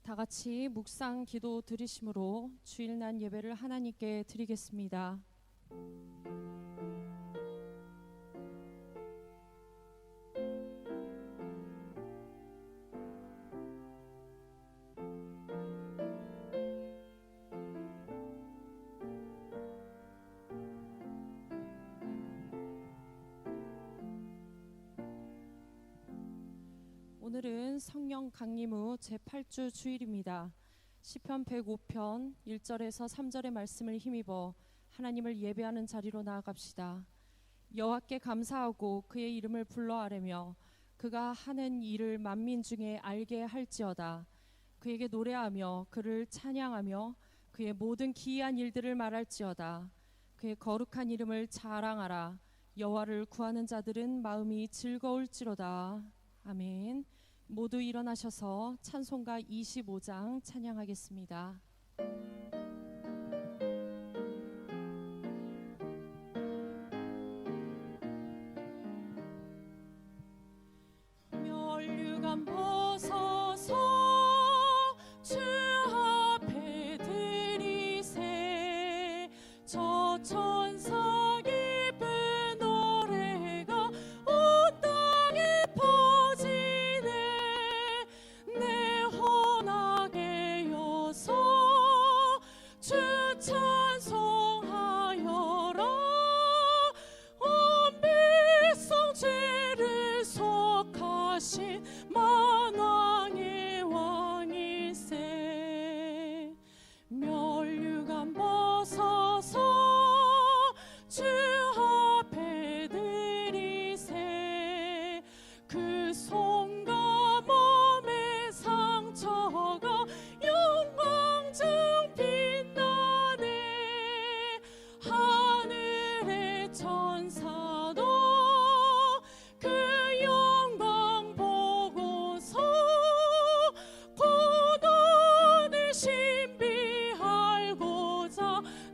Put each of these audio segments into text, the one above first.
다 같이 묵상 기도 드리심으로 주일날 예배를 하나님께 드리겠습니다. 오늘은 성령 강림 후 제8주 주일입니다. 시편 105편 1절에서 3절의 말씀을 힘입어 하나님을 예배하는 자리로 나아갑시다. 여호와께 감사하고 그의 이름을 불러 아뢰며 그가 하는 일을 만민 중에 알게 할지어다. 그에게 노래하며 그를 찬양하며 그의 모든 기이한 일들을 말할지어다. 그의 거룩한 이름을 자랑하라. 여호와를 구하는 자들은 마음이 즐거울지로다. 아멘. 모두 일어나셔서 찬송가 25장 찬양하겠습니다. 멸류관 벗어서 주 앞에 드리세. 저 천사 기쁜 노래가 온 땅에 퍼지네. 내 헌하게 여서 주 찬송하여라. 온 백성 죄를 속하신 만왕의 왕일세. 멸류관 벗어서 주 앞에 드리세. 그 손과 몸의 상처가 영광 중 빛나네. 하늘의 천사도 그 영광 보고서 고난을 신비하고자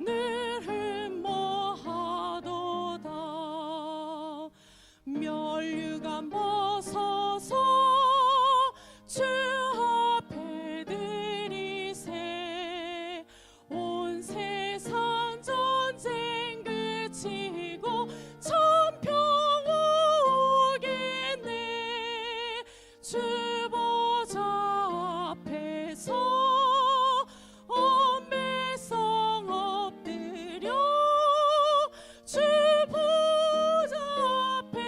늘 흠모하도다. 멸류관 벗어서 주 앞에 드리세. 온 세상 전쟁 그치고 천평 오겠네. 주 보좌 앞에서 온 백성 엎드려 주 보좌 앞에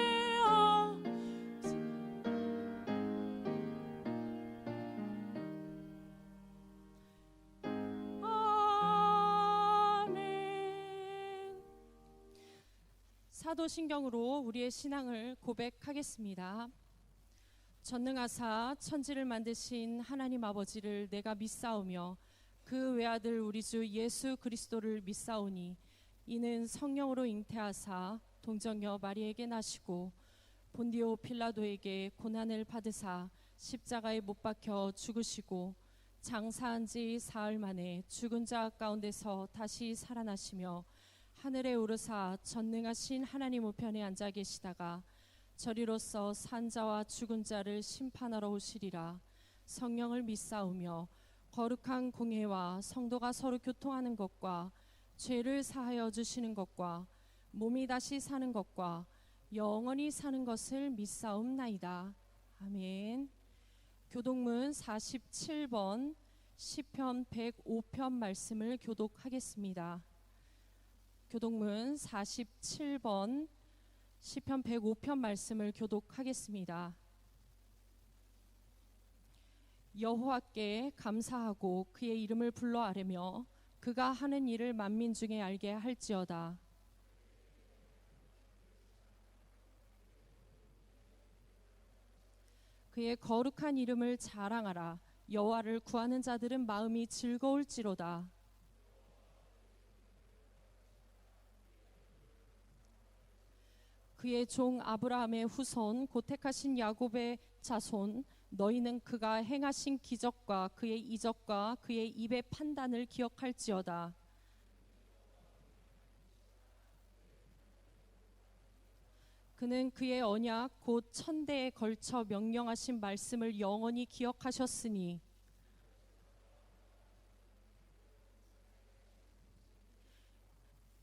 아멘. 사도신경으로 우리의 신앙을 고백하겠습니다. 전능하사 천지를 만드신 하나님 아버지를 내가 믿사오며 그 외아들 우리 주 예수 그리스도를 믿사오니 이는 성령으로 잉태하사 동정녀 마리에게 나시고 본디오 필라도에게 고난을 받으사 십자가에 못 박혀 죽으시고 장사한 지 사흘 만에 죽은 자 가운데서 다시 살아나시며 하늘에 오르사 전능하신 하나님 우편에 앉아 계시다가 저리로서 산자와 죽은 자를 심판하러 오시리라. 성령을 믿사오며 거룩한 공회와 성도가 서로 교통하는 것과 죄를 사하여 주시는 것과 몸이 다시 사는 것과 영원히 사는 것을 믿사옵나이다. 아멘. 교독문 47번 시편 105편 말씀을 교독하겠습니다. 교독문 47번 시편 105편 말씀을 교독하겠습니다. 여호와께 감사하고 그의 이름을 불러 아뢰며 그가 하는 일을 만민 중에 알게 할지어다. 그의 거룩한 이름을 자랑하라. 여호와를 구하는 자들은 마음이 즐거울지로다. 그의 종 아브라함의 후손 곧 택하신 야곱의 자손 너희는 그가 행하신 기적과 그의 이적과 그의 입의 판단을 기억할지어다. 그는 그의 언약 곧 천대에 걸쳐 명령하신 말씀을 영원히 기억하셨으니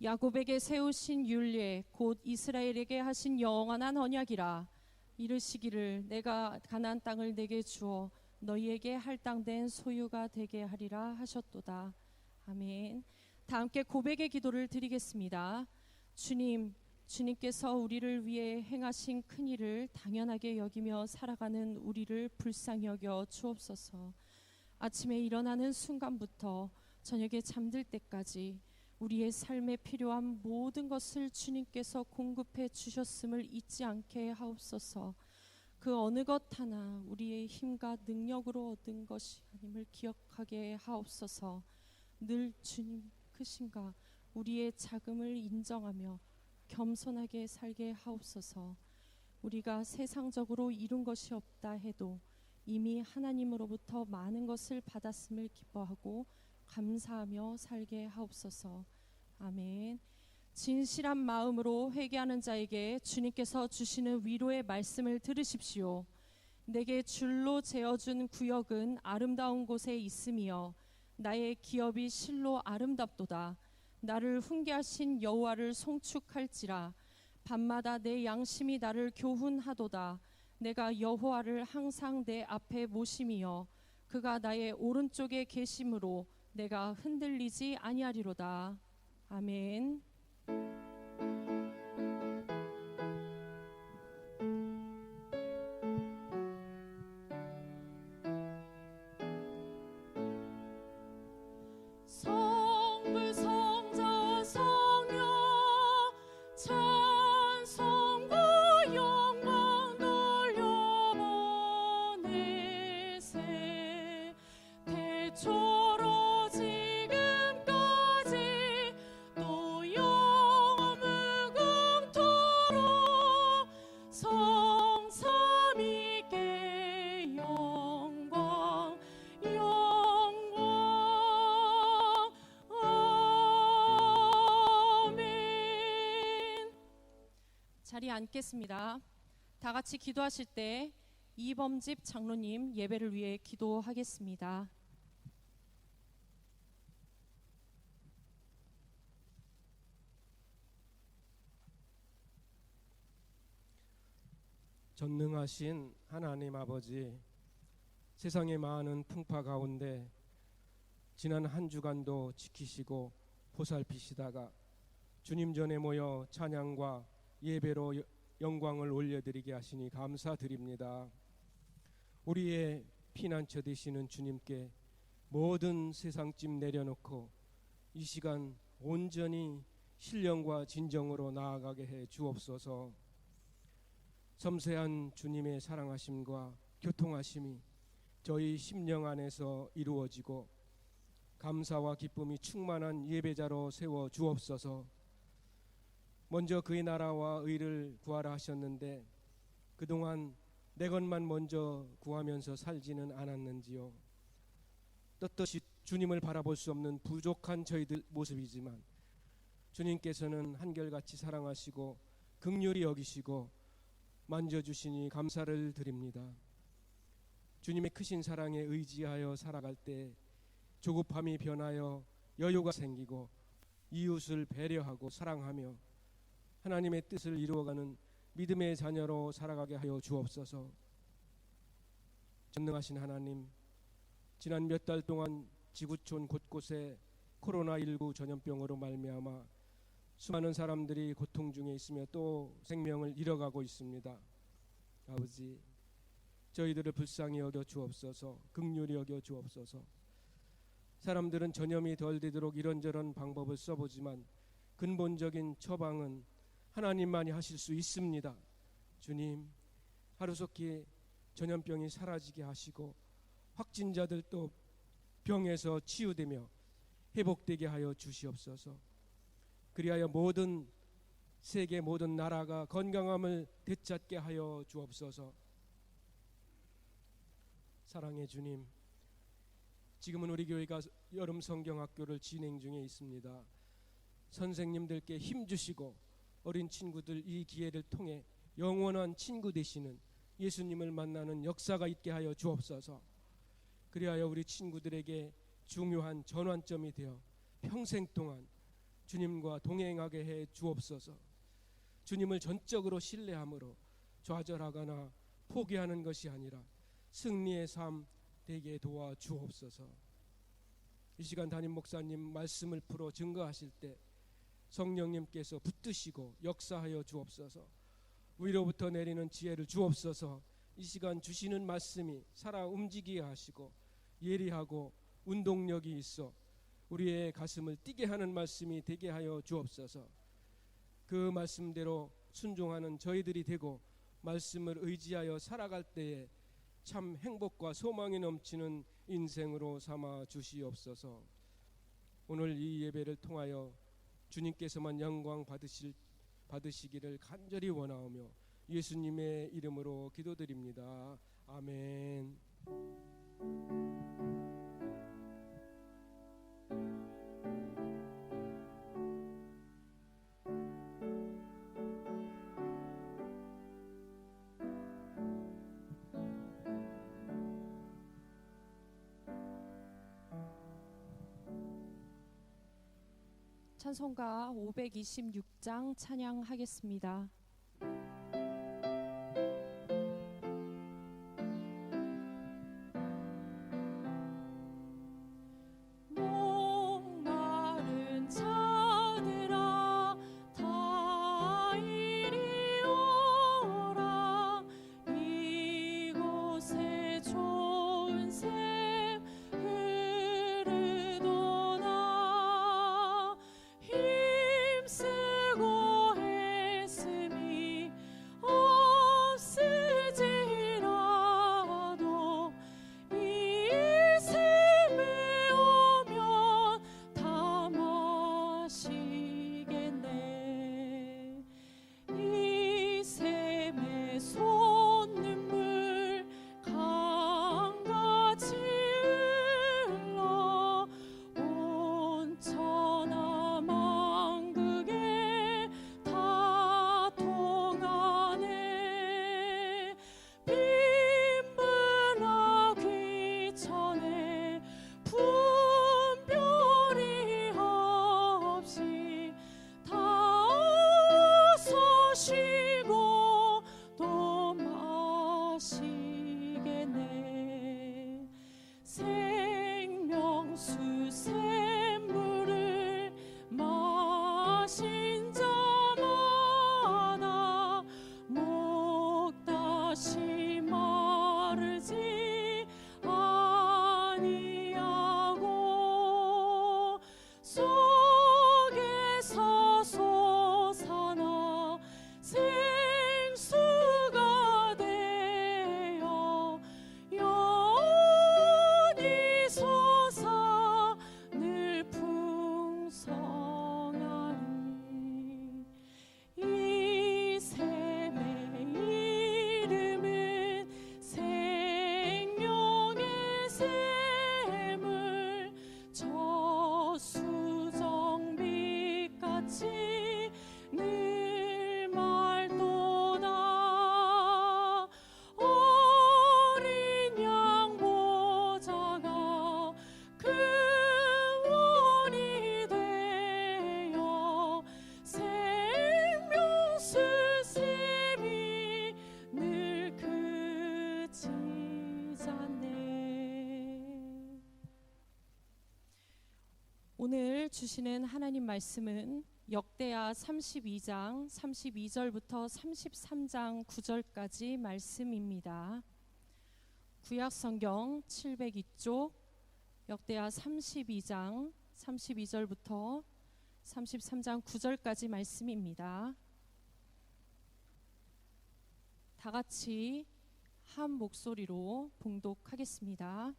야곱에게 세우신 율례 곧 이스라엘에게 하신 영원한 언약이라. 이르시기를 내가 가나안 땅을 내게 주어 너희에게 할당된 소유가 되게 하리라 하셨도다. 아멘. 다 함께 고백의 기도를 드리겠습니다. 주님, 주님께서 우리를 위해 행하신 큰 일을 당연하게 여기며 살아가는 우리를 불쌍히 여겨 주옵소서. 아침에 일어나는 순간부터 저녁에 잠들 때까지 우리의 삶에 필요한 모든 것을 주님께서 공급해 주셨음을 잊지 않게 하옵소서. 그 어느 것 하나 우리의 힘과 능력으로 얻은 것이 아님을 기억하게 하옵소서. 늘 주님 크신가 우리의 자금을 인정하며 겸손하게 살게 하옵소서. 우리가 세상적으로 이룬 것이 없다 해도 이미 하나님으로부터 많은 것을 받았음을 기뻐하고 감사하며 살게 하옵소서. 아멘. 진실한 마음으로 회개하는 자에게 주님께서 주시는 위로의 말씀을 들으십시오. 내게 줄로 재어준 구역은 아름다운 곳에 있으며 나의 기업이 실로 아름답도다. 나를 훈계하신 여호와를 송축할지라. 밤마다 내 양심이 나를 교훈하도다. 내가 여호와를 항상 내 앞에 모심이여 그가 나의 오른쪽에 계심으로 내가 흔들리지 아니하리로다. 아멘. 성부 성자 성령 찬송과 영광 돌려보내세. 대초로 지금까지 또 영원 무궁토록 성삼위께 영광 영광. 아멘. 자리에 앉겠습니다. 다 같이 기도하실 때 이범집 장로님 예배를 위해 기도하겠습니다. 전능하신 하나님 아버지, 세상의 많은 풍파 가운데 지난 한 주간도 지키시고 보살피시다가 주님 전에 모여 찬양과 예배로 영광을 올려드리게 하시니 감사드립니다. 우리의 피난처 되시는 주님께 모든 세상짐 내려놓고 이 시간 온전히 신령과 진정으로 나아가게 해 주옵소서. 섬세한 주님의 사랑하심과 교통하심이 저희 심령 안에서 이루어지고 감사와 기쁨이 충만한 예배자로 세워 주옵소서. 먼저 그의 나라와 의를 구하라 하셨는데 그동안 내 것만 먼저 구하면서 살지는 않았는지요. 떳떳이 주님을 바라볼 수 없는 부족한 저희들 모습이지만 주님께서는 한결같이 사랑하시고 긍휼히 여기시고 만져주시니 감사를 드립니다. 주님의 크신 사랑에 의지하여 살아갈 때 조급함이 변하여 여유가 생기고 이웃을 배려하고 사랑하며 하나님의 뜻을 이루어가는 믿음의 자녀로 살아가게 하여 주옵소서. 전능하신 하나님, 지난 몇 달 동안 지구촌 곳곳에 코로나19 전염병으로 말미암아 수많은 사람들이 고통 중에 있으며 또 생명을 잃어가고 있습니다. 아버지, 저희들을 불쌍히 여겨 주옵소서. 긍휼히 여겨 주옵소서. 사람들은 전염이 덜 되도록 이런저런 방법을 써보지만 근본적인 처방은 하나님만이 하실 수 있습니다. 주님, 하루속히 전염병이 사라지게 하시고 확진자들도 병에서 치유되며 회복되게 하여 주시옵소서. 그리하여 모든 세계 모든 나라가 건강함을 되찾게 하여 주옵소서. 사랑의 주님, 지금은 우리 교회가 여름 성경학교를 진행 중에 있습니다. 선생님들께 힘 주시고 어린 친구들 이 기회를 통해 영원한 친구 되시는 예수님을 만나는 역사가 있게 하여 주옵소서. 그리하여 우리 친구들에게 중요한 전환점이 되어 평생 동안 주님과 동행하게 해 주옵소서. 주님을 전적으로 신뢰함으로 좌절하거나 포기하는 것이 아니라 승리의 삶 되게 도와 주옵소서. 이 시간 담임 목사님 말씀을 풀어 증거하실 때 성령님께서 붙드시고 역사하여 주옵소서. 위로부터 내리는 지혜를 주옵소서. 이 시간 주시는 말씀이 살아 움직이게 하시고 예리하고 운동력이 있어 우리의 가슴을 뛰게 하는 말씀이 되게 하여 주옵소서. 그 말씀대로 순종하는 저희들이 되고 말씀을 의지하여 살아갈 때에 참 행복과 소망이 넘치는 인생으로 삼아 주시옵소서. 오늘 이 예배를 통하여 주님께서만 영광 받으시기를 간절히 원하오며 예수님의 이름으로 기도드립니다. 아멘. 찬송가 526장 찬양하겠습니다. 목마른 자들아 다 이리 오라. 이곳에 좋은 샘 흐르도다. 힘쓰고 애씀이 없을지라도 이 샘에 오면 다 마시겠네. 이 샘의 솟는물 강같이 흘러 온 천하 만국에 다 통하네. 빈불나 귀천에 분별이 없이 다 어서 쉬고 또 마시겠네. 생명수 샘물을 마신 자마다 목 다시 마르지 아니하고 속에서 솟아나 생수가 되어 영원히 솟아 늘 풍성하리. 이 샘의 이름은 생명의 샘을 저수정빛같이 늘 맑도다. 어린 양 보좌가 그 원이 되어 생명수 샘이 늘 그치잖네. 오늘 주시는 하나님 말씀은 역대하 32장 32절부터 33장 9절까지 말씀입니다. 구약성경 702쪽 역대하 32장 32절부터 33장 9절까지 말씀입니다. 다 같이 한 목소리로 봉독하겠습니다.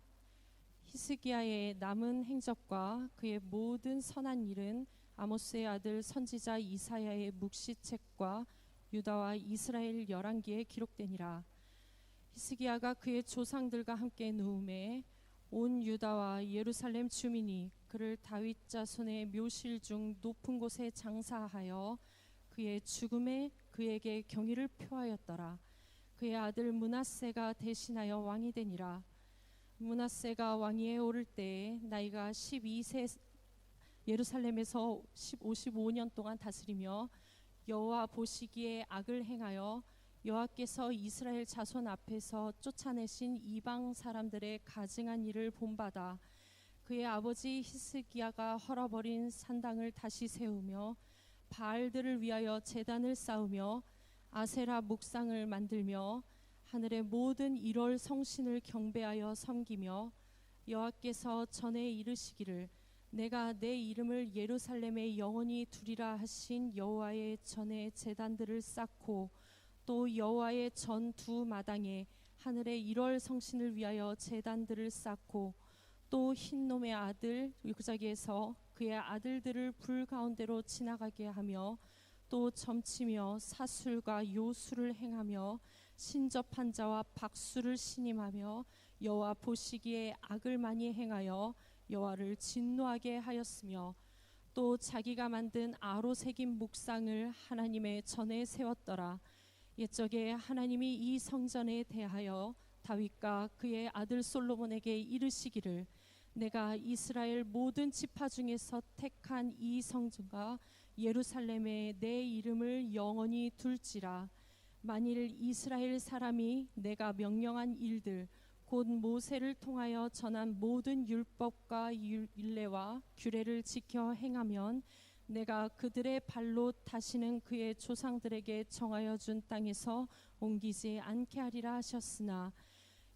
히스기야의 남은 행적과 그의 모든 선한 일은 아모스의 아들 선지자 이사야의 묵시책과 유다와 이스라엘 열왕기에 기록되니라. 히스기야가 그의 조상들과 함께 누움에 온 유다와 예루살렘 주민이 그를 다윗 자손의 묘실 중 높은 곳에 장사하여 그의 죽음에 그에게 경의를 표하였더라. 그의 아들 므낫세가 대신하여 왕이 되니라. 므낫세가 왕위에 오를 때에 나이가 예루살렘에서 55년 동안 다스리며 여호와 보시기에 악을 행하여 여호와께서 이스라엘 자손 앞에서 쫓아내신 이방 사람들의 가증한 일을 본받아 그의 아버지 히스기야가 헐어버린 산당을 다시 세우며 바알들을 위하여 제단을 쌓으며 아세라 묵상을 만들며 하늘의 모든 1월 성신을 경배하여 섬기며 여호와께서 전에 이르시기를 내가 내 이름을 예루살렘에 영원히 두리라 하신 여호와의 전에 제단들을 쌓고 또 여호와의 전 두 마당에 하늘의 1월 성신을 위하여 제단들을 쌓고 또 흰놈의 아들 유구자기에서 그의 아들들을 불 가운데로 지나가게 하며 또 점치며 사술과 요술을 행하며 신접한 자와 박수를 신임하며 여호와 보시기에 악을 많이 행하여 여호와를 진노하게 하였으며 또 자기가 만든 아로 새긴 묵상을 하나님의 전에 세웠더라. 옛적에 하나님이 이 성전에 대하여 다윗과 그의 아들 솔로몬에게 이르시기를 내가 이스라엘 모든 지파 중에서 택한 이 성전과 예루살렘에 내 이름을 영원히 둘지라. 만일 이스라엘 사람이 내가 명령한 일들 곧 모세를 통하여 전한 모든 율법과 율례와 규례를 지켜 행하면 내가 그들의 발로 다시는 그의 조상들에게 정하여 준 땅에서 옮기지 않게 하리라 하셨으나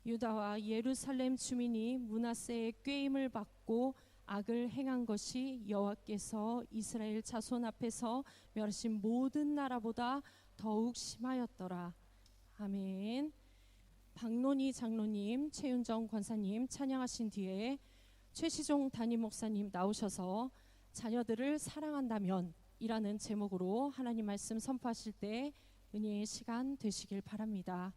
유다와 예루살렘 주민이 므낫세의 꾀임을 받고 악을 행한 것이 여호와께서 이스라엘 자손 앞에서 멸하신 모든 나라보다 더욱 심하였더라. 아멘. 박론희 장로님, 최윤정 권사님 찬양하신 뒤에 최시종 담임 목사님 나오셔서 자녀들을 사랑한다면 이라는 제목으로 하나님 말씀 선포하실 때 은혜의 시간 되시길 바랍니다.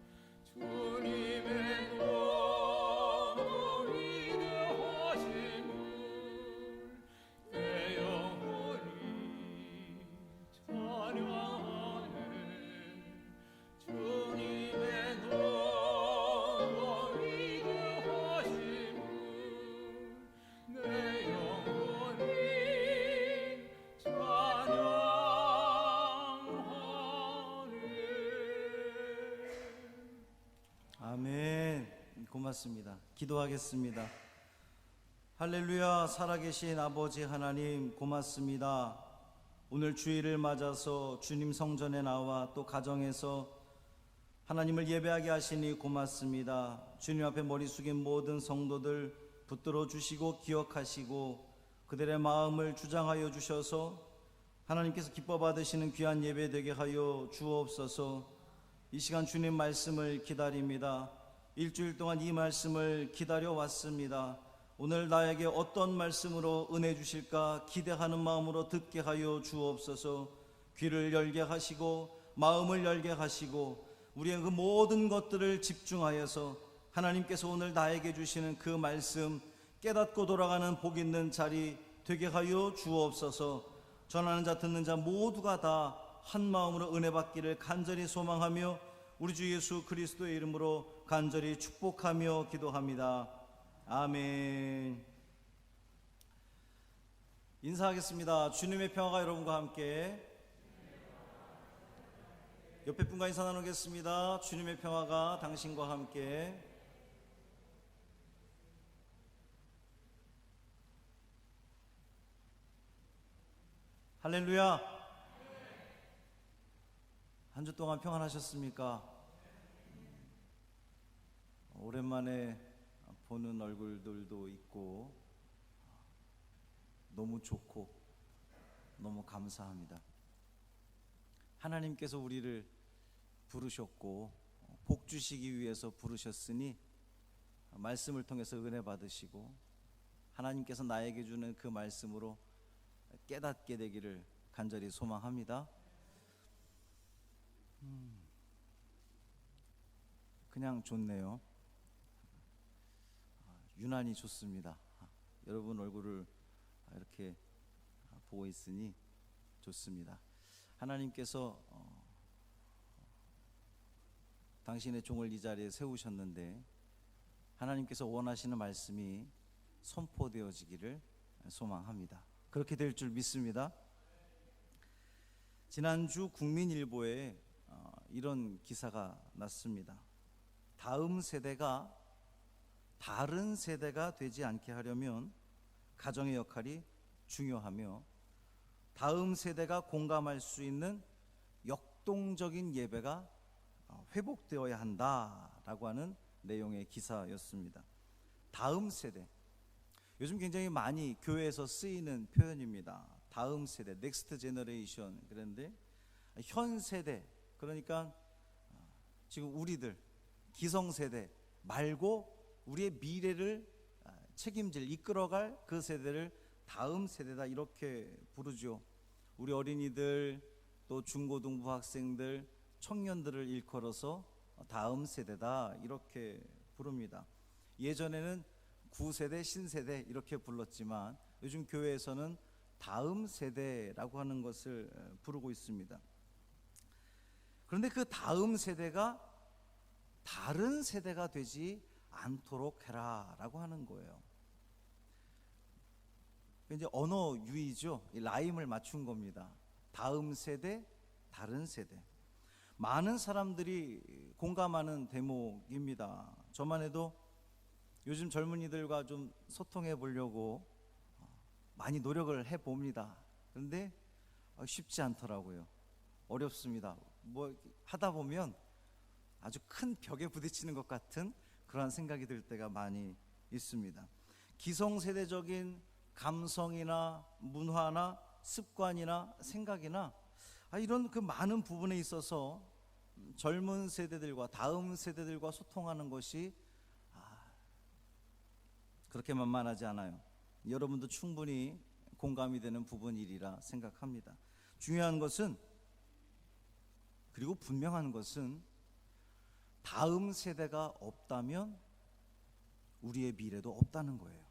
주님의 너무 위대하심을 고맙습니다. 기도하겠습니다. 할렐루야. 살아계신 아버지 하나님 고맙습니다. 오늘 주일을 맞아서 주님 성전에 나와 또 가정에서 하나님을 예배하게 하시니 고맙습니다. 주님 앞에 머리 숙인 모든 성도들 붙들어 주시고 기억하시고 그들의 마음을 주장하여 주셔서 하나님께서 기뻐 받으시는 귀한 예배 되게 하여 주옵소서. 이 시간 주님 말씀을 기다립니다. 일주일 동안 이 말씀을 기다려 왔습니다. 오늘 나에게 어떤 말씀으로 은혜 주실까 기대하는 마음으로 듣게 하여 주옵소서. 귀를 열게 하시고 마음을 열게 하시고 우리의 그 모든 것들을 집중하여서 하나님께서 오늘 나에게 주시는 그 말씀 깨닫고 돌아가는 복 있는 자리 되게 하여 주옵소서. 전하는 자 듣는 자 모두가 다 한 마음으로 은혜 받기를 간절히 소망하며 우리 주 예수 그리스도의 이름으로 간절히 축복하며 기도합니다. 아멘. 인사하겠습니다. 주님의 평화가 여러분과 함께. 옆에 분과 인사 나누겠습니다. 주님의 평화가 당신과 함께. 할렐루야. 한 주 동안 평안하셨습니까? 오랜만에 보는 얼굴들도 있고 너무 좋고 너무 감사합니다. 하나님께서 우리를 부르셨고 복 주시기 위해서 부르셨으니 말씀을 통해서 은혜 받으시고 하나님께서 나에게 주는 그 말씀으로 깨닫게 되기를 간절히 소망합니다. 그냥 좋네요. 유난히 좋습니다. 여러분 얼굴을 이렇게 보고 있으니 좋습니다. 하나님께서 당신의 종을 이 자리에 세우셨는데 하나님께서 원하시는 말씀이 선포되어지기를 소망합니다. 그렇게 될 줄 믿습니다. 지난주 국민일보에 이런 기사가 났습니다. 다음 세대가 다른 세대가 되지 않게 하려면 가정의 역할이 중요하며 다음 세대가 공감할 수 있는 역동적인 예배가 회복되어야 한다라고 하는 내용의 기사였습니다. 다음 세대, 요즘 굉장히 많이 교회에서 쓰이는 표현입니다. 다음 세대, 넥스트 제너레이션. 그런데 현 세대, 그러니까 지금 우리들 기성세대 말고 우리의 미래를 책임질, 이끌어갈 그 세대를 다음 세대다 이렇게 부르죠. 우리 어린이들 또 중고등부 학생들, 청년들을 일컬어서 다음 세대다 이렇게 부릅니다. 예전에는 구세대, 신세대 이렇게 불렀지만 요즘 교회에서는 다음 세대라고 하는 것을 부르고 있습니다. 그런데 그 다음 세대가 다른 세대가 되지 않도록 해라 라고 하는 거예요. 이제 언어 유희죠. 라임을 맞춘 겁니다. 다음 세대, 다른 세대. 많은 사람들이 공감하는 대목입니다. 저만 해도 요즘 젊은이들과 좀 소통해 보려고 많이 노력을 해 봅니다. 그런데 쉽지 않더라고요. 어렵습니다. 뭐 하다 보면 아주 큰 벽에 부딪히는 것 같은 그러한 생각이 들 때가 많이 있습니다. 기성세대적인 감성이나 문화나 습관이나 생각이나 이런 그 많은 부분에 있어서 젊은 세대들과 다음 세대들과 소통하는 것이 그렇게 만만하지 않아요. 여러분도 충분히 공감이 되는 부분이리라 생각합니다. 중요한 것은, 그리고 분명한 것은 다음 세대가 없다면 우리의 미래도 없다는 거예요.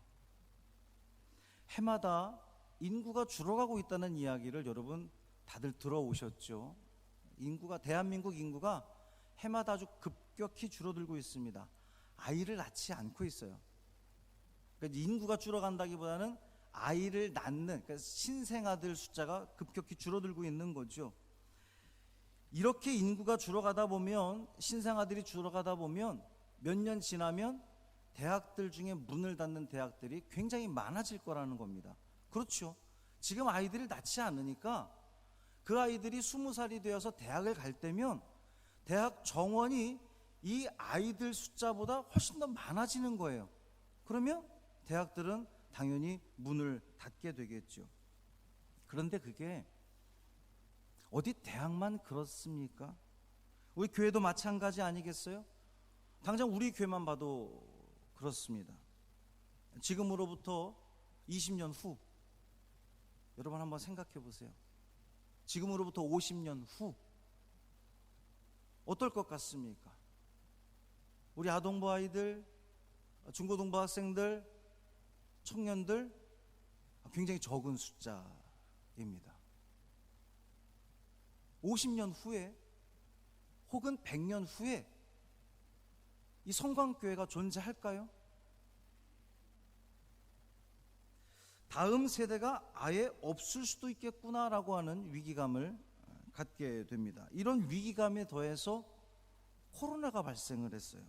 해마다 인구가 줄어가고 있다는 이야기를 여러분 다들 들어오셨죠? 대한민국 인구가 해마다 아주 급격히 줄어들고 있습니다. 아이를 낳지 않고 있어요. 그러니까 인구가 줄어간다기보다는 아이를 낳는, 그러니까 신생아들 숫자가 급격히 줄어들고 있는 거죠. 이렇게 인구가 줄어가다 보면, 신생아들이 줄어가다 보면 몇 년 지나면 대학들 중에 문을 닫는 대학들이 굉장히 많아질 거라는 겁니다. 그렇죠. 지금 아이들을 낳지 않으니까 그 아이들이 20살이 되어서 대학을 갈 때면 대학 정원이 이 아이들 숫자보다 훨씬 더 많아지는 거예요. 그러면 대학들은 당연히 문을 닫게 되겠죠. 그런데 그게 어디 대학만 그렇습니까? 우리 교회도 마찬가지 아니겠어요? 당장 우리 교회만 봐도 그렇습니다. 지금으로부터 20년 후, 여러분 한번 생각해 보세요. 지금으로부터 50년 후 어떨 것 같습니까? 우리 아동부 아이들, 중고등부 학생들, 청년들 굉장히 적은 숫자입니다. 50년 후에 혹은 100년 후에 이 성광교회가 존재할까요? 다음 세대가 아예 없을 수도 있겠구나라고 하는 위기감을 갖게 됩니다. 이런 위기감에 더해서 코로나가 발생을 했어요.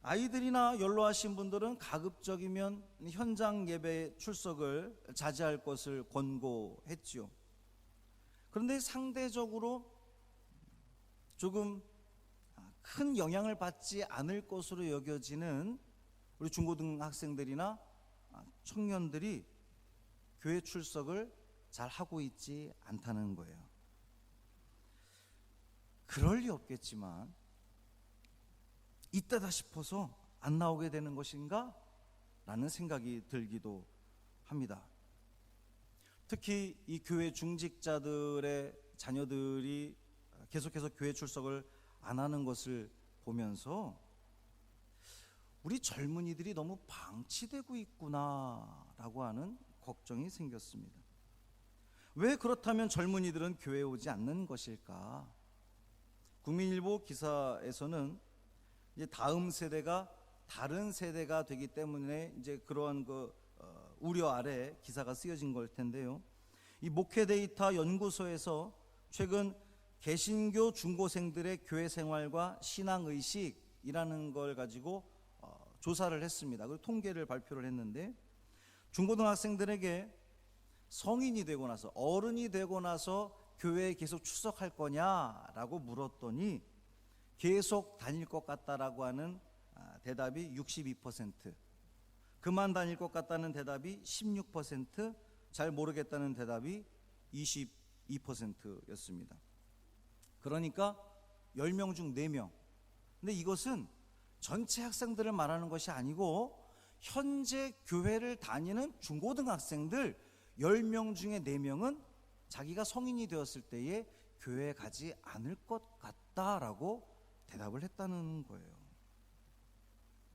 아이들이나 연로하신 분들은 가급적이면 현장 예배 출석을 자제할 것을 권고했지요. 그런데 상대적으로 조금 큰 영향을 받지 않을 것으로 여겨지는 우리 중고등학생들이나 청년들이 교회 출석을 잘 하고 있지 않다는 거예요. 그럴 리 없겠지만 이때다 싶어서 안 나오게 되는 것인가? 라는 생각이 들기도 합니다. 특히 이 교회 중직자들의 자녀들이 계속해서 교회 출석을 안 하는 것을 보면서 우리 젊은이들이 너무 방치되고 있구나라고 하는 걱정이 생겼습니다. 왜 그렇다면 젊은이들은 교회에 오지 않는 것일까? 국민일보 기사에서는 이제 다음 세대가 다른 세대가 되기 때문에 이제 그러한 우려 아래 기사가 쓰여진 걸 텐데요. 이 목회 데이터 연구소에서 최근 개신교 중고생들의 교회 생활과 신앙 의식이라는 걸 가지고 조사를 했습니다. 그리고 통계를 발표를 했는데 중고등학생들에게 성인이 되고 나서 어른이 되고 나서 교회에 계속 출석할 거냐라고 물었더니 계속 다닐 것 같다라고 하는 대답이 62%, 그만 다닐 것 같다는 대답이 16%, 잘 모르겠다는 대답이 22%였습니다. 그러니까 10명 중 4명. 근데 이것은 전체 학생들을 말하는 것이 아니고 현재 교회를 다니는 중고등학생들 10명 중에 4명은 자기가 성인이 되었을 때에 교회에 가지 않을 것 같다라고 대답을 했다는 거예요.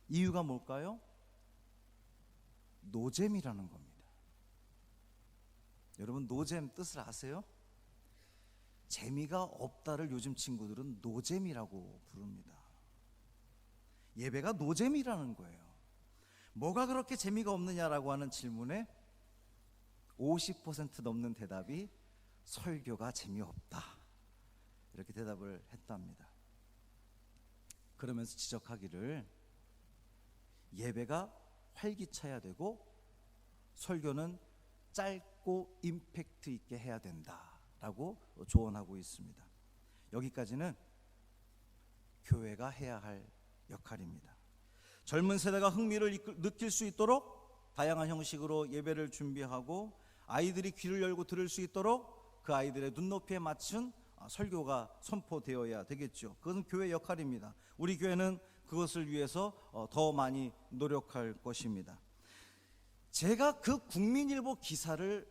이유가 뭘까요? 노잼이라는 겁니다. 여러분 노잼 뜻을 아세요? 재미가 없다를 요즘 친구들은 노잼이라고 부릅니다. 예배가 노잼이라는 거예요. 뭐가 그렇게 재미가 없느냐라고 하는 질문에 50% 넘는 대답이 설교가 재미없다, 이렇게 대답을 했답니다. 그러면서 지적하기를 예배가 활기차야 되고 설교는 짧고 임팩트 있게 해야 된다라고 조언하고 있습니다. 여기까지는 교회가 해야 할 역할입니다. 젊은 세대가 흥미를 느낄 수 있도록 다양한 형식으로 예배를 준비하고 아이들이 귀를 열고 들을 수 있도록 그 아이들의 눈높이에 맞춘 설교가 선포되어야 되겠죠. 그것은 교회의 역할입니다. 우리 교회는 그것을 위해서 더 많이 노력할 것입니다. 제가 그 국민일보 기사를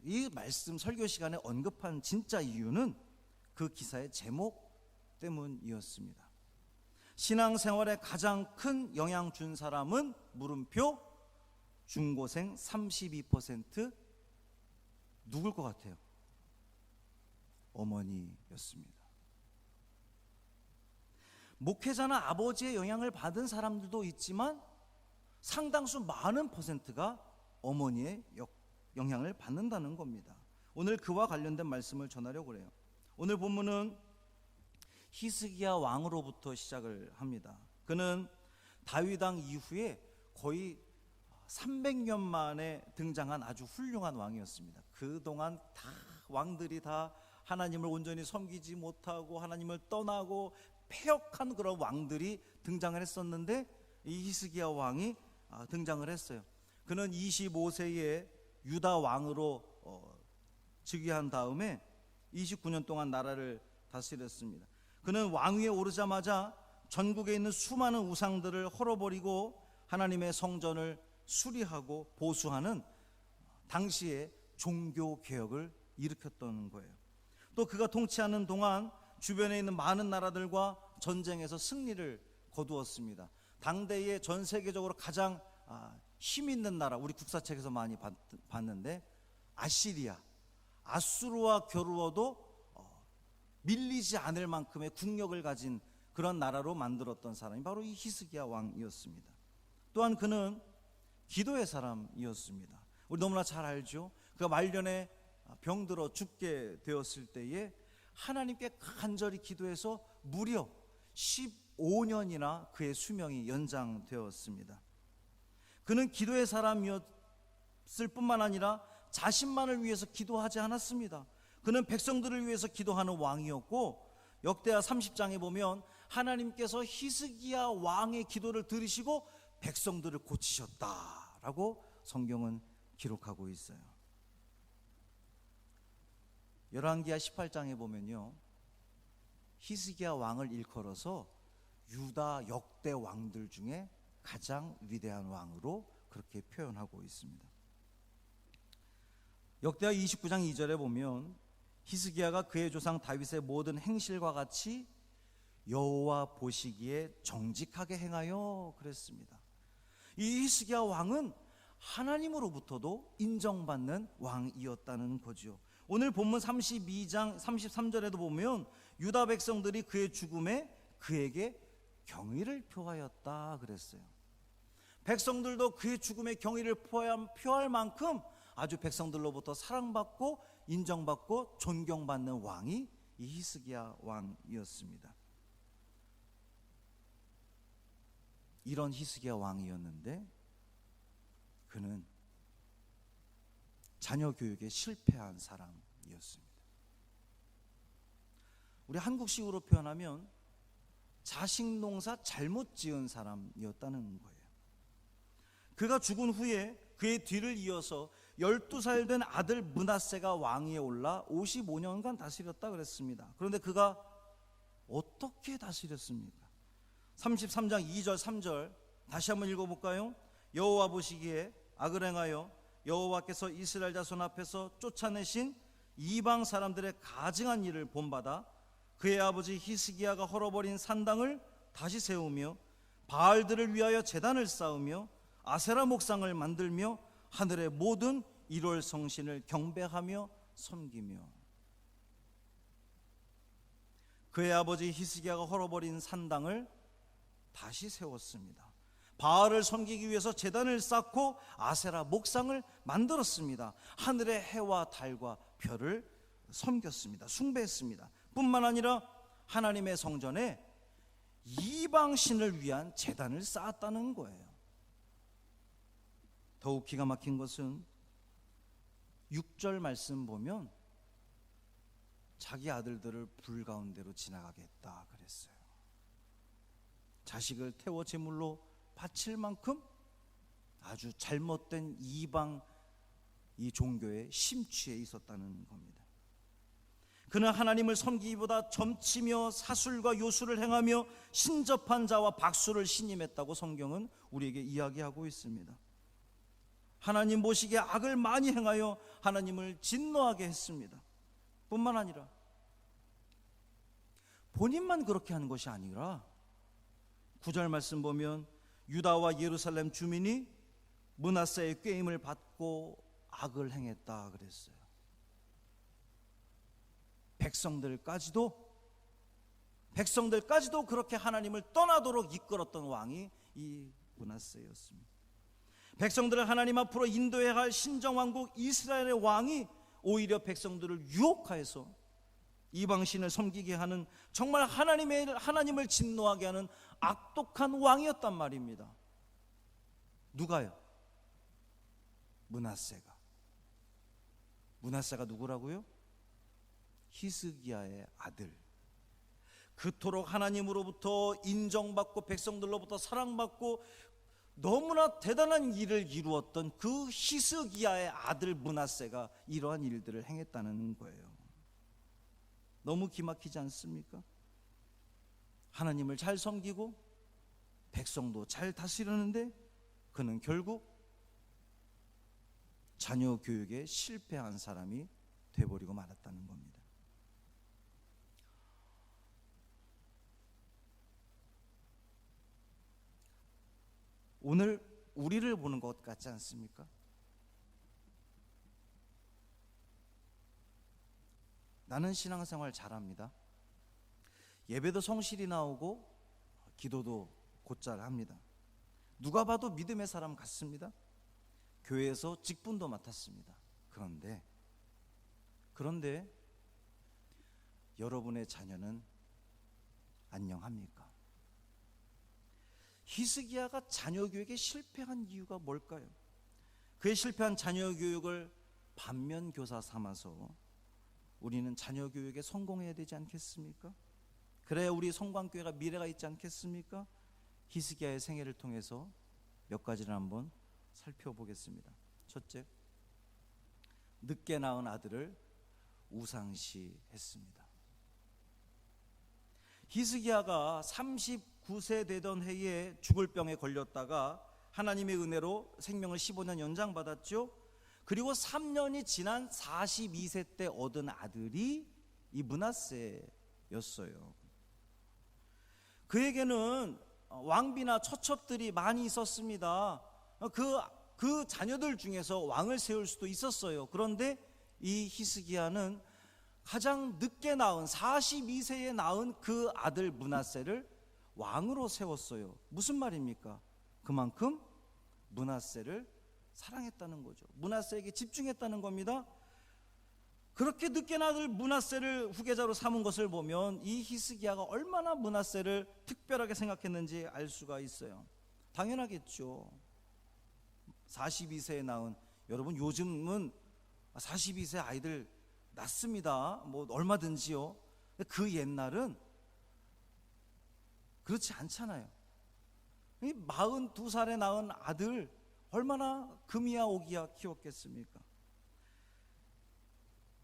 이 말씀 설교 시간에 언급한 진짜 이유는 그 기사의 제목 때문이었습니다. 신앙생활에 가장 큰 영향 준 사람은 물음표 중고생 32%. 누굴 것 같아요? 어머니였습니다. 목회자나 아버지의 영향을 받은 사람들도 있지만 상당수 많은 퍼센트가 어머니의 영향을 받는다는 겁니다. 오늘 그와 관련된 말씀을 전하려고 해요. 오늘 본문은 히스기야 왕으로부터 시작을 합니다. 그는 다윗 왕 이후에 거의 300년 만에 등장한 아주 훌륭한 왕이었습니다. 그동안 다 왕들이 다 하나님을 온전히 섬기지 못하고 하나님을 떠나고 패역한 그런 왕들이 등장을 했었는데 이 히스기야 왕이 등장을 했어요. 그는 25세에 유다 왕으로 즉위한 다음에 29년 동안 나라를 다스렸습니다. 그는 왕위에 오르자마자 전국에 있는 수많은 우상들을 헐어버리고 하나님의 성전을 수리하고 보수하는 당시의 종교 개혁을 일으켰던 거예요. 또 그가 통치하는 동안 주변에 있는 많은 나라들과 전쟁에서 승리를 거두었습니다. 당대에 전 세계적으로 가장 힘 있는 나라, 우리 국사책에서 많이 봤는데 아시리아, 아수르와 겨루어도 밀리지 않을 만큼의 국력을 가진 그런 나라로 만들었던 사람이 바로 이 히스기야 왕이었습니다. 또한 그는 기도의 사람이었습니다. 우리 너무나 잘 알죠. 그가 말년에 병들어 죽게 되었을 때에 하나님께 간절히 기도해서 무려 15년이나 그의 수명이 연장되었습니다. 그는 기도의 사람이었을 뿐만 아니라 자신만을 위해서 기도하지 않았습니다. 그는 백성들을 위해서 기도하는 왕이었고, 역대하 30장에 보면 하나님께서 히스기야 왕의 기도를 들으시고 백성들을 고치셨다라고 성경은 기록하고 있어요. 열왕기하 18장에 보면요, 히스기야 왕을 일컬어서 유다 역대 왕들 중에 가장 위대한 왕으로 그렇게 표현하고 있습니다. 역대하 29장 2절에 보면 히스기야가 그의 조상 다윗의 모든 행실과 같이 여호와 보시기에 정직하게 행하여 그랬습니다. 이 히스기야 왕은 하나님으로부터도 인정받는 왕이었다는 거죠. 오늘 본문 32장 33절에도 보면 유다 백성들이 그의 죽음에 그에게 경의를 표하였다 그랬어요. 백성들도 그의 죽음에 경의를 표할 만큼 아주 백성들로부터 사랑받고 인정받고 존경받는 왕이 이 히스기야 왕이었습니다. 이런 히스기야 왕이었는데 그는 자녀 교육에 실패한 사람이었습니다. 우리 한국식으로 표현하면 자식 농사 잘못 지은 사람이었다는 거예요. 그가 죽은 후에 그의 뒤를 이어서 12살 된 아들 므낫세가 왕위에 올라 55년간 다스렸다 그랬습니다. 그런데 그가 어떻게 다스렸습니까? 33장 2절 3절 다시 한번 읽어볼까요? 여호와 보시기에 악을 행하여 여호와께서 이스라엘 자손 앞에서 쫓아내신 이방 사람들의 가증한 일을 본받아 그의 아버지 히스기야가 헐어버린 산당을 다시 세우며 바알들을 위하여 제단을 쌓으며 아세라 목상을 만들며 하늘의 모든 일월 성신을 경배하며 섬기며, 그의 아버지 히스기야가 헐어버린 산당을 다시 세웠습니다. 바알을 섬기기 위해서 제단을 쌓고 아세라 목상을 만들었습니다. 하늘의 해와 달과 별을 섬겼습니다. 숭배했습니다. 뿐만 아니라 하나님의 성전에 이방신을 위한 제단을 쌓았다는 거예요. 더욱 기가 막힌 것은 6절 말씀 보면 자기 아들들을 불 가운데로 지나가게 했다 그랬어요. 자식을 태워 제물로 바칠 만큼 아주 잘못된 이방 이 종교에 심취해 있었다는 겁니다. 그는 하나님을 섬기기보다 점치며 사술과 요술을 행하며 신접한 자와 박수를 신임했다고 성경은 우리에게 이야기하고 있습니다. 하나님 보시기에 악을 많이 행하여 하나님을 진노하게 했습니다. 뿐만 아니라 본인만 그렇게 하는 것이 아니라 9절 말씀 보면 유다와 예루살렘 주민이 므낫세의 꾀임을 받고 악을 행했다 그랬어요. 백성들까지도 그렇게 하나님을 떠나도록 이끌었던 왕이 이 므낫세였습니다. 백성들을 하나님 앞으로 인도해야 할 신정왕국 이스라엘의 왕이 오히려 백성들을 유혹하여서 이방신을 섬기게 하는, 정말 하나님을 진노하게 하는 악독한 왕이었단 말입니다. 누가요? 므낫세가 누구라고요? 히스기야의 아들. 그토록 하나님으로부터 인정받고 백성들로부터 사랑받고 너무나 대단한 일을 이루었던 그 히스기야의 아들 므낫세가 이러한 일들을 행했다는 거예요. 너무 기막히지 않습니까? 하나님을 잘 섬기고 백성도 잘 다스리는데 그는 결국 자녀 교육에 실패한 사람이 돼버리고 말았다는 겁니다. 오늘 우리를 보는 것 같지 않습니까? 나는 신앙생활 잘합니다. 예배도 성실히 나오고 기도도 곧잘 합니다. 누가 봐도 믿음의 사람 같습니다. 교회에서 직분도 맡았습니다. 그런데 여러분의 자녀는 안녕합니까? 히스기야가 자녀 교육에 실패한 이유가 뭘까요? 그의 실패한 자녀 교육을 반면교사 삼아서 우리는 자녀 교육에 성공해야 되지 않겠습니까? 그래야 우리 성광교회가 미래가 있지 않겠습니까? 히스기야의 생애를 통해서 몇 가지를 한번 살펴보겠습니다. 첫째, 늦게 낳은 아들을 우상시했습니다. 히스기야가 39세 되던 해에 죽을 병에 걸렸다가 하나님의 은혜로 생명을 15년 연장받았죠. 그리고 3년이 지난 42세 때 얻은 아들이 이 므낫세였어요. 그에게는 왕비나 처첩들이 많이 있었습니다. 그 자녀들 중에서 왕을 세울 수도 있었어요. 그런데 이 히스기야는 가장 늦게 낳은 42세에 낳은 그 아들 므낫세를 왕으로 세웠어요. 무슨 말입니까? 그만큼 므낫세를 사랑했다는 거죠. 므낫세에게 집중했다는 겁니다. 그렇게 늦게 낳은 므낫세를 후계자로 삼은 것을 보면 이 히스기야가 얼마나 므낫세를 특별하게 생각했는지 알 수가 있어요. 당연하겠죠. 42세에 낳은, 여러분 요즘은 42세 아이들 낳습니다. 뭐 얼마든지요. 근데 그 옛날은 그렇지 않잖아요. 이 42살에 낳은 아들 얼마나 금이야 오기야 키웠겠습니까?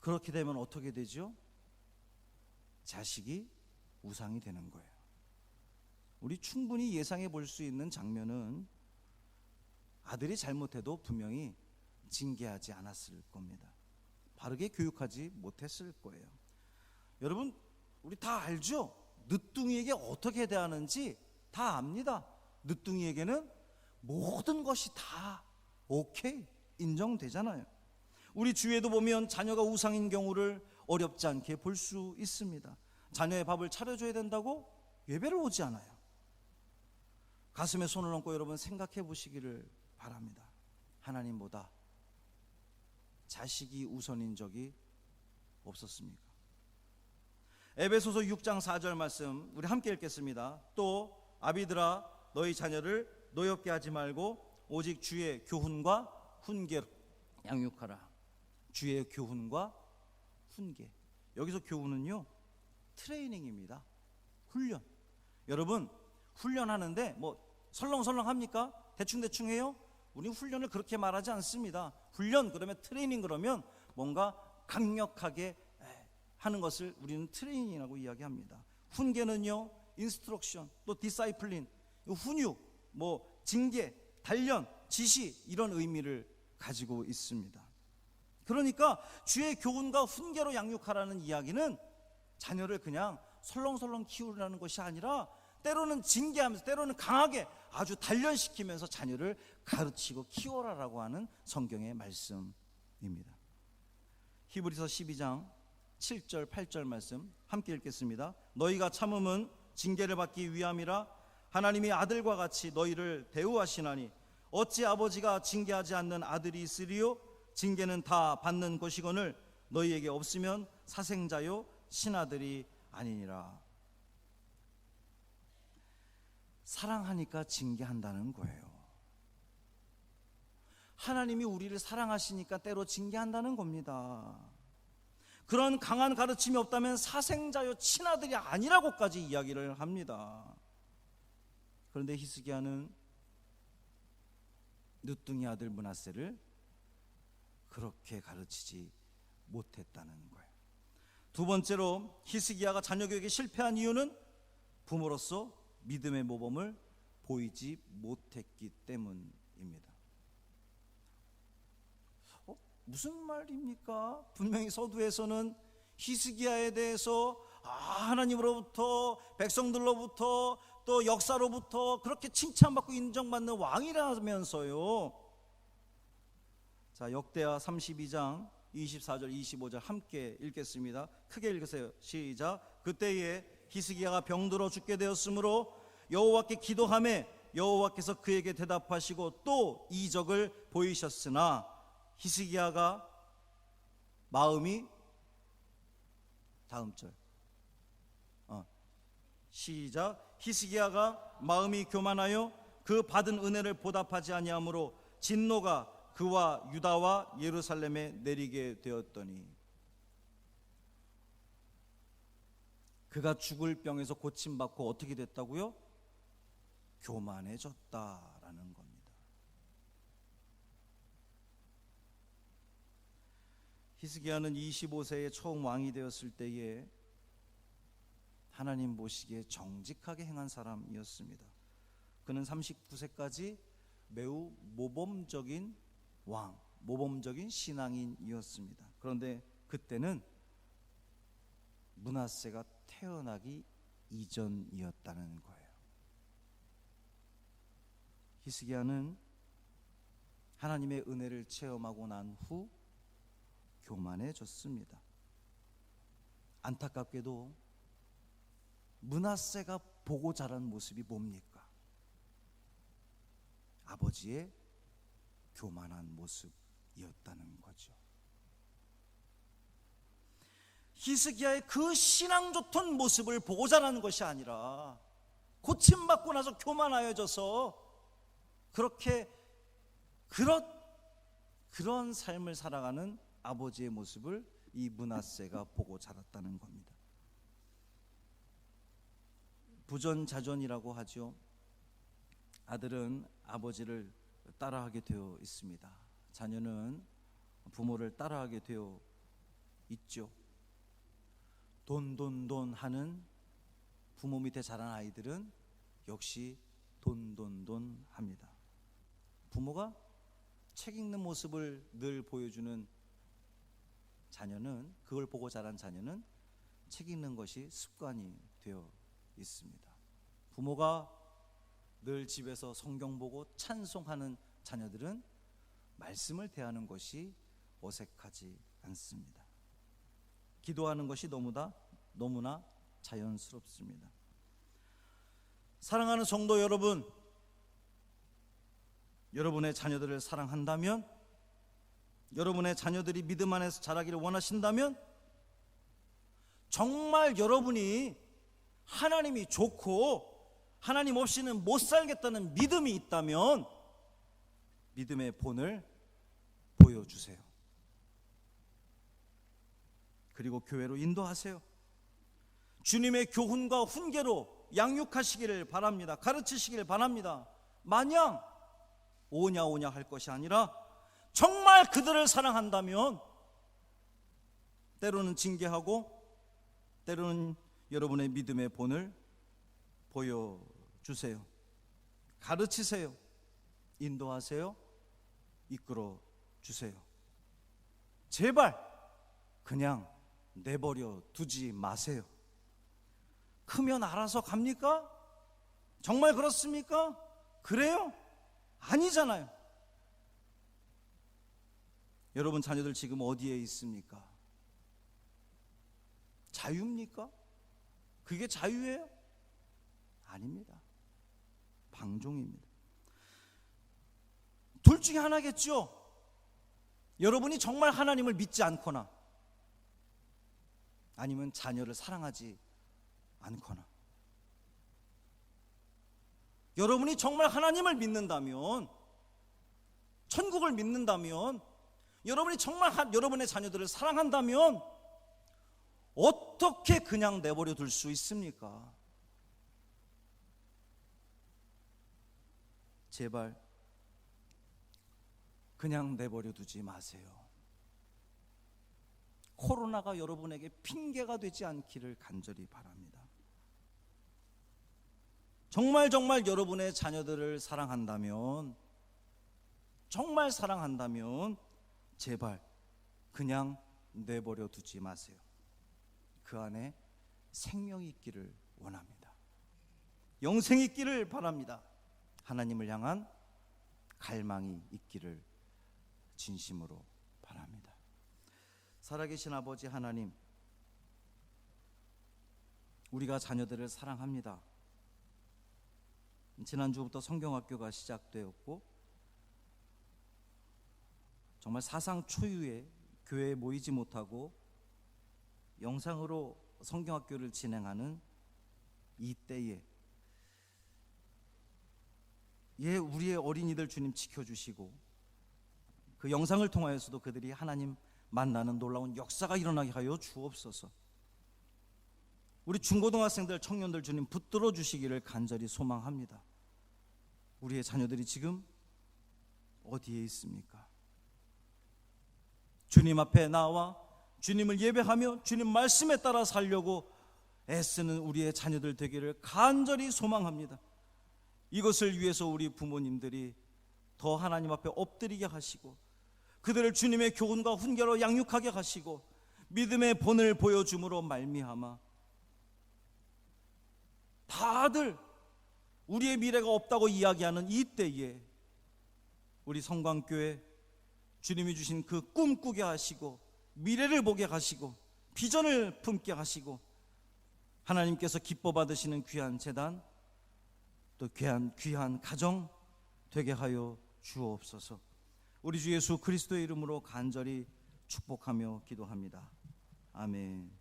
그렇게 되면 어떻게 되죠? 자식이 우상이 되는 거예요. 우리 충분히 예상해 볼 수 있는 장면은 아들이 잘못해도 분명히 징계하지 않았을 겁니다. 바르게 교육하지 못했을 거예요. 여러분, 우리 다 알죠? 늦둥이에게 어떻게 대하는지 다 압니다. 늦둥이에게는 모든 것이 다 오케이, 인정되잖아요. 우리 주위에도 보면 자녀가 우상인 경우를 어렵지 않게 볼 수 있습니다. 자녀의 밥을 차려줘야 된다고 예배를 오지 않아요. 가슴에 손을 얹고 여러분 생각해 보시기를 바랍니다. 하나님보다 자식이 우선인 적이 없었습니까? 에베소서 6장 4절 말씀 우리 함께 읽겠습니다. 또 아비들아 너희 자녀를 노엽게 하지 말고 오직 주의 교훈과 훈계로 양육하라. 주의 교훈과 훈계. 여기서 교훈은요 트레이닝입니다. 훈련. 여러분 훈련하는데 뭐 설렁설렁 합니까? 대충대충 해요? 우리 훈련을 그렇게 말하지 않습니다. 훈련 그러면 트레이닝 그러면 뭔가 강력하게 하는 것을 우리는 트레이닝이라고 이야기합니다. 훈계는요 인스트럭션, 또 디사이플린, 훈육, 뭐 징계, 단련, 지시 이런 의미를 가지고 있습니다. 그러니까 주의 교훈과 훈계로 양육하라는 이야기는 자녀를 그냥 설렁설렁 키우라는 것이 아니라 때로는 징계하면서 때로는 강하게 아주 단련시키면서 자녀를 가르치고 키워라라고 하는 성경의 말씀입니다. 히브리서 12장 7절 8절 말씀 함께 읽겠습니다. 너희가 참음은 징계를 받기 위함이라 하나님이 아들과 같이 너희를 대우하시나니 어찌 아버지가 징계하지 않는 아들이 있으리요? 징계는 다 받는 것이거늘 너희에게 없으면 사생자요 친아들이 아니니라. 사랑하니까 징계한다는 거예요. 하나님이 우리를 사랑하시니까 때로 징계한다는 겁니다. 그런 강한 가르침이 없다면 사생자요 친아들이 아니라고까지 이야기를 합니다. 그런데 히스기야는 늦둥이 아들 므낫세를 그렇게 가르치지 못했다는 거예요. 두 번째로 히스기야가 자녀 교육에 실패한 이유는 부모로서 믿음의 모범을 보이지 못했기 때문입니다. 무슨 말입니까? 분명히 서두에서는 히스기야에 대해서 하나님으로부터, 백성들로부터, 또 역사로부터 그렇게 칭찬받고 인정받는 왕이라면서요. 자, 역대하 32장 24절 25절 함께 읽겠습니다. 크게 읽으세요. 시작. 그때에 히스기야가 병들어 죽게 되었으므로 여호와께 기도하매 여호와께서 그에게 대답하시고 또 이적을 보이셨으나 히스기야가 마음이, 다음 절 시작. 히스기야가 마음이 교만하여 그 받은 은혜를 보답하지 아니하므로 진노가 그와 유다와 예루살렘에 내리게 되었더니, 그가 죽을 병에서 고침받고 어떻게 됐다고요? 교만해졌다라는 겁니다. 히스기야는 25세에 처음 왕이 되었을 때에 하나님 보시기에 정직하게 행한 사람이었습니다. 그는 39세까지 매우 모범적인 왕, 모범적인 신앙인이었습니다. 그런데 그때는 므낫세가 태어나기 이전이었다는 거예요. 히스기야는 하나님의 은혜를 체험하고 난 후 교만해졌습니다. 안타깝게도 므낫세가 보고 자란 모습이 뭡니까? 아버지의 교만한 모습이었다는 거죠. 히스기야의 그 신앙 좋던 모습을 보고 자라는 것이 아니라 고침받고 나서 교만하여져서 그렇게 그런 삶을 살아가는 아버지의 모습을 이 므낫세가 보고 자랐다는 겁니다. 부전자전이라고 하죠. 아들은 아버지를 따라하게 되어 있습니다. 자녀는 부모를 따라하게 되어 있죠. 돈 하는 부모 밑에 자란 아이들은 역시 돈 합니다. 부모가 책 읽는 모습을 늘 보여주는 자녀는, 그걸 보고 자란 자녀는 책 읽는 것이 습관이 되어 있습니다. 부모가 늘 집에서 성경 보고 찬송하는 자녀들은 말씀을 대하는 것이 어색하지 않습니다. 기도하는 것이 너무나 자연스럽습니다. 사랑하는 성도 여러분, 여러분의 자녀들을 사랑한다면, 여러분의 자녀들이 믿음 안에서 자라기를 원하신다면, 정말 여러분이 하나님이 좋고 하나님 없이는 못 살겠다는 믿음이 있다면 믿음의 본을 보여주세요. 그리고 교회로 인도하세요. 주님의 교훈과 훈계로 양육하시기를 바랍니다. 가르치시기를 바랍니다. 마냥 오냐 할 것이 아니라 정말 그들을 사랑한다면 때로는 징계하고 때로는 여러분의 믿음의 본을 보여주세요. 가르치세요. 인도하세요. 이끌어 주세요. 제발 그냥 내버려 두지 마세요. 크면 알아서 갑니까? 정말 그렇습니까? 그래요? 아니잖아요. 여러분 자녀들 지금 어디에 있습니까? 자유입니까? 그게 자유예요? 아닙니다. 방종입니다. 둘 중에 하나겠죠. 여러분이 정말 하나님을 믿지 않거나 아니면 자녀를 사랑하지 않거나, 여러분이 정말 하나님을 믿는다면, 천국을 믿는다면, 여러분이 정말 여러분의 자녀들을 사랑한다면 어떻게 그냥 내버려 둘 수 있습니까? 제발 그냥 내버려 두지 마세요. 코로나가 여러분에게 핑계가 되지 않기를 간절히 바랍니다. 정말 여러분의 자녀들을 사랑한다면, 정말 사랑한다면 제발 그냥 내버려 두지 마세요. 그 안에 생명이 있기를 원합니다. 영생이 있기를 바랍니다. 하나님을 향한 갈망이 있기를 진심으로 바랍니다. 살아계신 아버지 하나님, 우리가 자녀들을 사랑합니다. 지난주부터 성경학교가 시작되었고, 정말 사상 초유의 교회에 모이지 못하고 영상으로 성경학교를 진행하는 이 때에 우리의 어린이들 주님 지켜주시고, 그 영상을 통하여서도 그들이 하나님 만나는 놀라운 역사가 일어나게 하여 주옵소서. 우리 중고등학생들, 청년들 주님 붙들어 주시기를 간절히 소망합니다. 우리의 자녀들이 지금 어디에 있습니까? 주님 앞에 나와 주님을 예배하며 주님 말씀에 따라 살려고 애쓰는 우리의 자녀들 되기를 간절히 소망합니다. 이것을 위해서 우리 부모님들이 더 하나님 앞에 엎드리게 하시고, 그들을 주님의 교훈과 훈계로 양육하게 하시고, 믿음의 본을 보여줌으로 말미암아 다들 우리의 미래가 없다고 이야기하는 이 때에 우리 성광교회 주님이 주신 그 꿈 꾸게 하시고, 미래를 보게 하시고, 비전을 품게 하시고, 하나님께서 기뻐 받으시는 귀한 재단, 또 귀한 가정 되게 하여 주옵소서. 우리 주 예수 그리스도의 이름으로 간절히 축복하며 기도합니다. 아멘.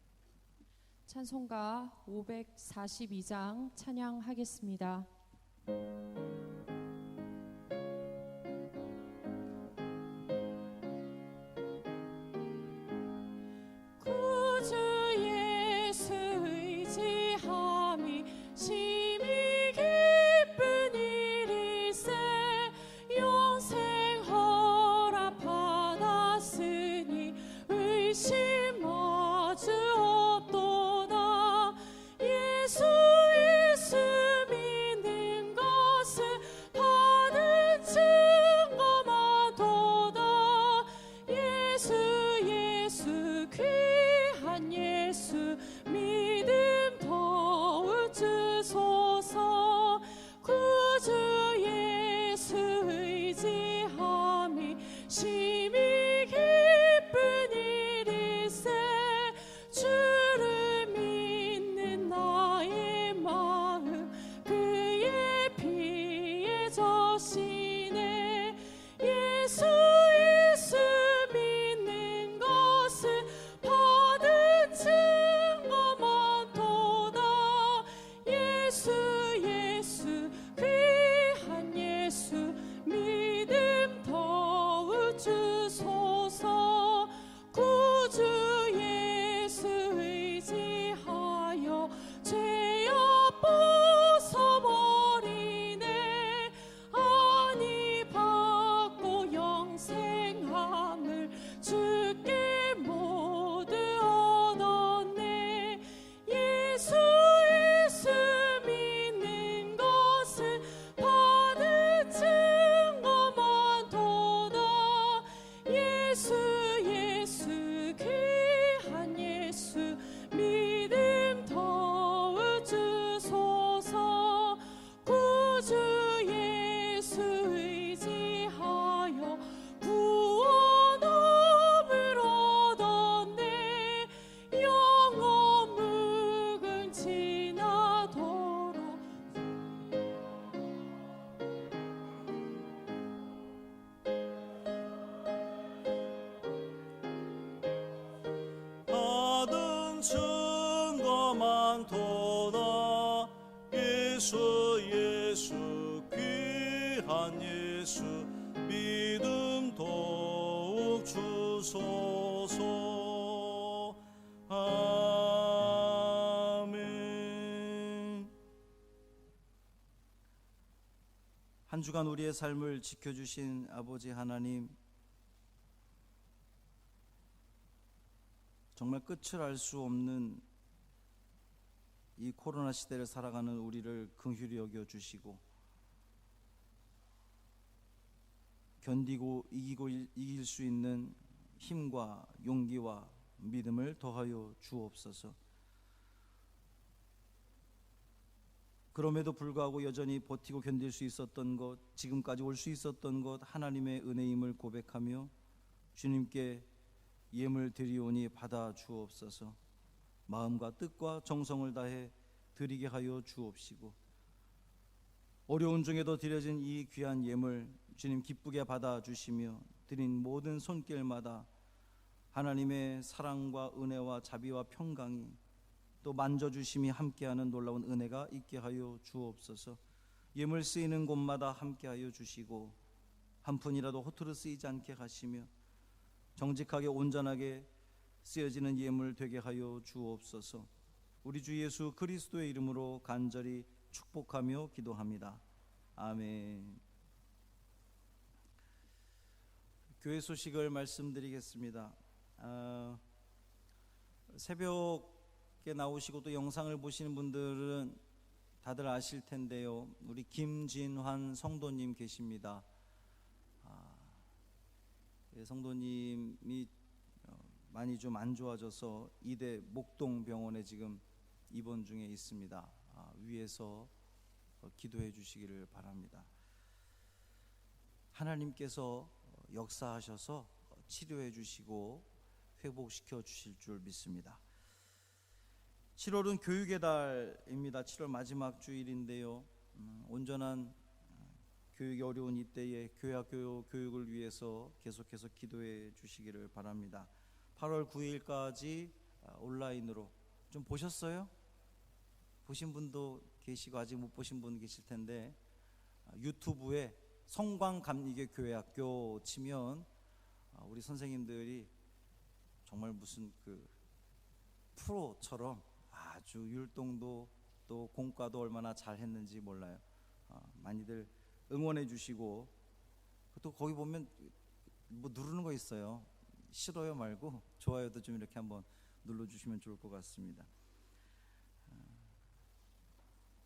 찬송가 542장 찬양하겠습니다. 구주 예수 의지함이 심히 기쁜 일일세, 영생 허락 받았으니 의심 마주 없도다. 예수 믿는 것은 많도다. 예수 예수 귀한 예수 믿음 더욱 주소서. 아멘. 한 주간 우리의 삶을 지켜주신 아버지 하나님, 정말 끝을 알 수 없는 이 코로나 시대를 살아가는 우리를 긍휼히 여겨 주시고 견디고 이길 수 있는 힘과 용기와 믿음을 더하여 주옵소서. 그럼에도 불구하고 여전히 버티고 견딜 수 있었던 것, 지금까지 올 수 있었던 것 하나님의 은혜임을 고백하며 주님께 예물 드리오니 받아 주옵소서. 마음과 뜻과 정성을 다해 드리게 하여 주옵시고 어려운 중에도 드려진 이 귀한 예물 주님 기쁘게 받아 주시며 드린 모든 손길마다 하나님의 사랑과 은혜와 자비와 평강이 또 만져주심이 함께하는 놀라운 은혜가 있게 하여 주옵소서. 예물 쓰이는 곳마다 함께하여 주시고 한 푼이라도 허투루 쓰이지 않게 하시며 정직하게 온전하게 쓰여지는 예물 되게 하여 주옵소서. 우리 주 예수 그리스도의 이름으로 간절히 축복하며 기도합니다. 아멘. 교회 소식을 말씀드리겠습니다. 새벽에 나오시고 또 영상을 보시는 분들은 다들 아실 텐데요. 우리 김진환 성도님 계십니다. 성도님이 많이 좀 안 좋아져서 이대 목동병원에 지금 입원 중에 있습니다. 위에서 기도해 주시기를 바랍니다. 하나님께서 역사하셔서 치료해 주시고 회복시켜 주실 줄 믿습니다. 7월은 교육의 달입니다. 7월 마지막 주일인데요. 온전한 교육이 어려운 이때에 교회학교 교육을 위해서 계속해서 기도해 주시기를 바랍니다. 8월 9일까지 온라인으로 좀 보셨어요? 보신 분도 계시고 아직 못 보신 분 계실 텐데 유튜브에 성광감리교 교회학교 치면 우리 선생님들이 정말 무슨 그 프로처럼 아주 율동도 또 공과도 얼마나 잘했는지 몰라요. 많이들 응원해 주시고 또 거기 보면 뭐 누르는 거 있어요. 싫어요 말고 좋아요도 좀 이렇게 한번 눌러주시면 좋을 것 같습니다.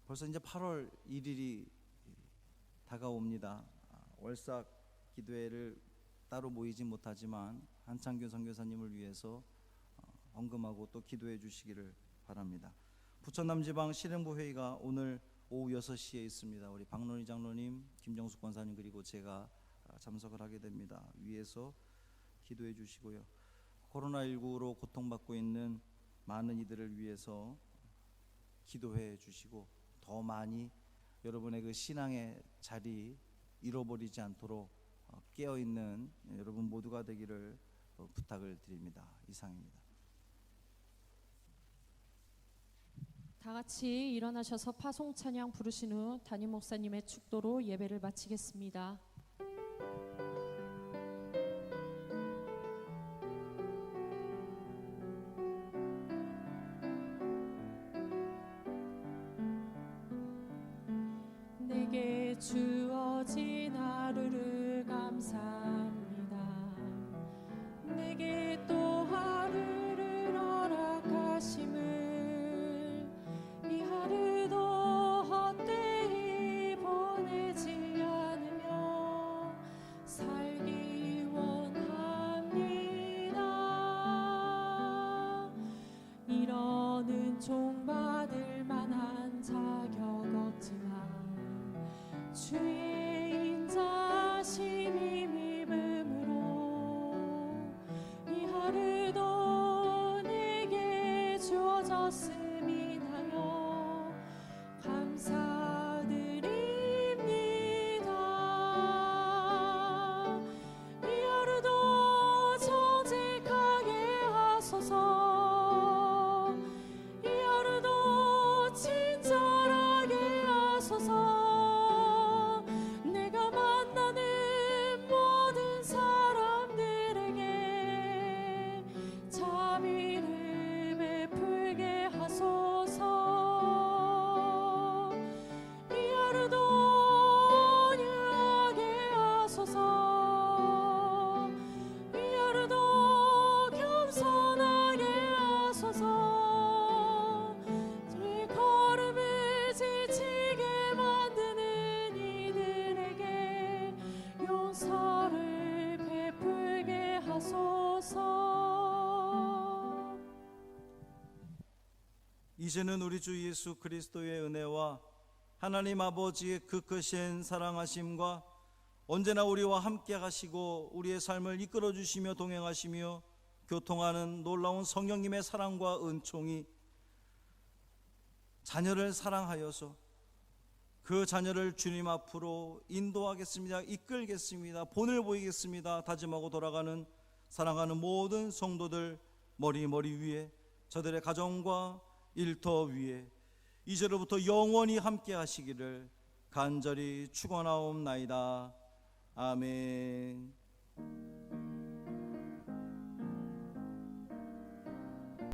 벌써 이제 8월 1일이 다가옵니다. 월삭 기도회를 따로 모이지 못하지만 한창균 선교사님을 위해서 헌금하고 또 기도해 주시기를 바랍니다. 부천남지방 실행부회의가 오늘 오후 6시에 있습니다. 우리 박론희 장로님, 김정숙 권사님 그리고 제가 참석을 하게 됩니다. 위에서 기도해 주시고요. 코로나19로 고통받고 있는 많은 이들을 위해서 기도해 주시고 더 많이 여러분의 그 신앙의 자리 잃어버리지 않도록 깨어있는 여러분 모두가 되기를 부탁을 드립니다. 이상입니다. 다 같이 일어나셔서 파송 찬양 부르신 후 담임 목사님의 축도로 예배를 마치겠습니다. 내게 주어진 하루를 감사합니다. 내게 또 하루를 허락하심을 이 하루도 헛되이 보내지 않으며 살기 원합니다. 이러는 종받을 만한 자격 없지만 주의 인자 이제는 우리 주 예수 그리스도의 은혜와 하나님 아버지의 그 크신 사랑하심과 언제나 우리와 함께 하시고 우리의 삶을 이끌어 주시며 동행하시며 교통하는 놀라운 성령님의 사랑과 은총이 자녀를 사랑하여서 그 자녀를 주님 앞으로 인도하겠습니다. 이끌겠습니다. 본을 보이겠습니다. 다짐하고 돌아가는 사랑하는 모든 성도들 머리 위에, 저들의 가정과 일터 위에 이제로부터 영원히 함께 하시기를 간절히 축원하옵나이다. 아멘.